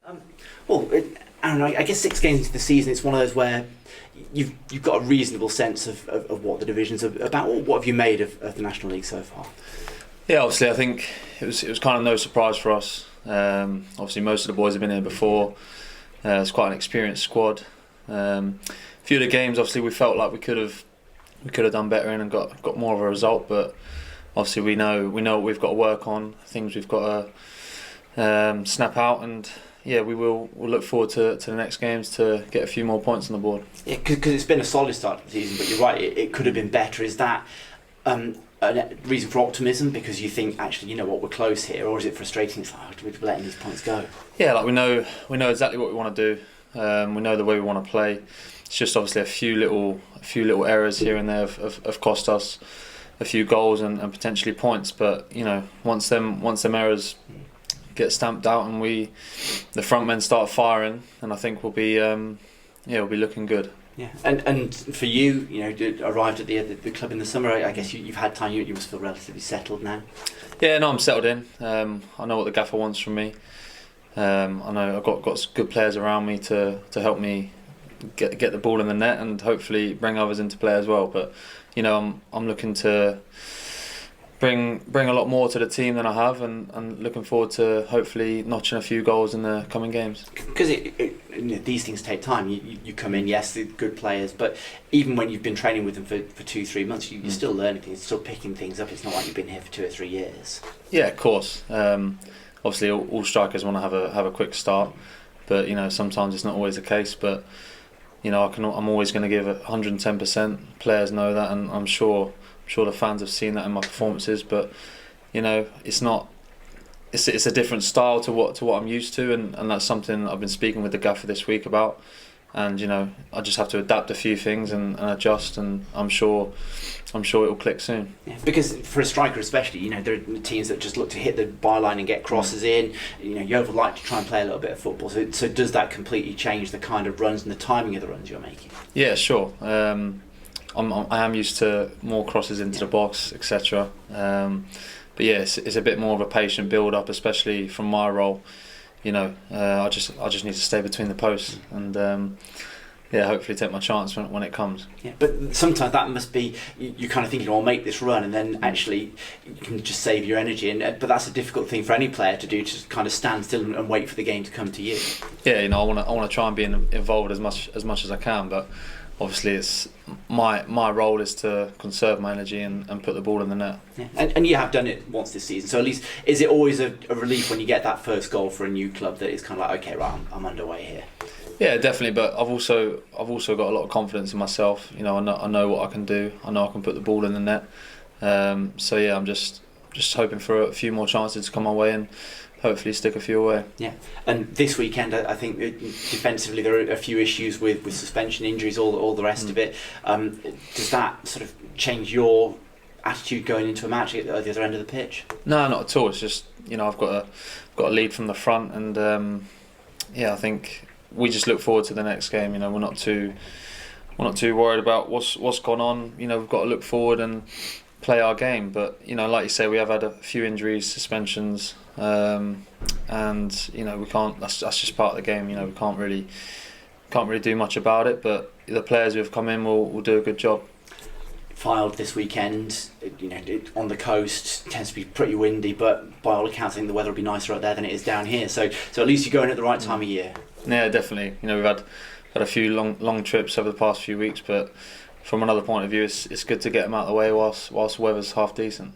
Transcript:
Um, I don't know. I guess 6 games into the season, it's one of those where you've got a reasonable sense of what the divisions are about. What have you made of the National League so far? Yeah, obviously, I think it was kind of no surprise for us. Obviously, most of the boys have been here before. It's quite an experienced squad. A few of the games, obviously, we felt like we could have done better in and got more of a result. But obviously, we know what we've got to work on, things we've got to snap out, and yeah, we'll look forward to the next games to get a few more points on the board. Yeah, because it's been a solid start to the season, but you're right, it could have been better. Is that a reason for optimism because you think, actually, you know what, we're close here, or is it frustrating? It's like, we're letting these points go. Yeah, like we know exactly what we want to do. We know the way we want to play. It's just obviously a few little errors here and there have cost us a few goals and potentially points. But you know, once them errors get stamped out and the front men start firing, and I think we'll be looking good. Yeah, and for you, arrived at the club in the summer. I guess you've had time. You must feel relatively settled now. Yeah, no, I'm settled in. I know what the gaffer wants from me. I know I've got good players around me to help me get the ball in the net and hopefully bring others into play as well. But I'm looking to bring a lot more to the team than I have, and looking forward to hopefully notching a few goals in the coming games. Because these things take time. You come in, yes, they're good players, but even when you've been training with them for 2-3 months, you're still learning things, still picking things up. It's not like you've been here for 2 or 3 years. Yeah, of course. Obviously, all strikers want to have a quick start, but sometimes it's not always the case. But I'm always going to give 110%. Players know that, and I'm sure the fans have seen that in my performances. But it's not. It's a different style to what I'm used to, and that's something I've been speaking with the gaffer this week about. And I just have to adapt a few things and adjust, and I'm sure it will click soon. Yeah, because for a striker especially, there are teams that just look to hit the byline and get crosses in. Yeovil like to try and play a little bit of football. So does that completely change the kind of runs and the timing of the runs you're making? Yeah, sure. I am used to more crosses into the box, etc. But yeah, it's a bit more of a patient build up, especially from my role. I just need to stay between the posts and hopefully take my chance when it comes. Yeah, but sometimes that must be you kind of thinking, I'll make this run, and then actually you can just save your energy. But that's a difficult thing for any player to do, to kind of stand still and wait for the game to come to you. Yeah, I want to try and be involved as much as I can, but obviously it's my role is to conserve my energy and put the ball in the net. Yeah. And you have done it once this season, so at least is it always a relief when you get that first goal for a new club, that it's kind of like, okay, right, I'm underway here? Yeah, definitely. But I've also got a lot of confidence in myself. I know what I can do. I know I can put the ball in the net. So yeah, I'm just hoping for a few more chances to come my way and hopefully stick a few away. Yeah, and this weekend I think defensively there are a few issues with suspension injuries, all the rest of it. Does that sort of change your attitude going into a match at the other end of the pitch? No, not at all. It's just I've got a lead from the front, and I think we just look forward to the next game. We're not too worried about what's gone on. We've got to look forward and play our game. But like you say, we have had a few injuries, suspensions, and we can't. That's just part of the game. We can't really do much about it. But the players who have come in will do a good job. Fylde this weekend, on the coast, tends to be pretty windy, but by all accounts, I think the weather will be nicer up there than it is down here. So at least you're going at the right time of year. Yeah, definitely. We've had a few long trips over the past few weeks, but from another point of view, it's good to get them out of the way whilst the weather's half decent.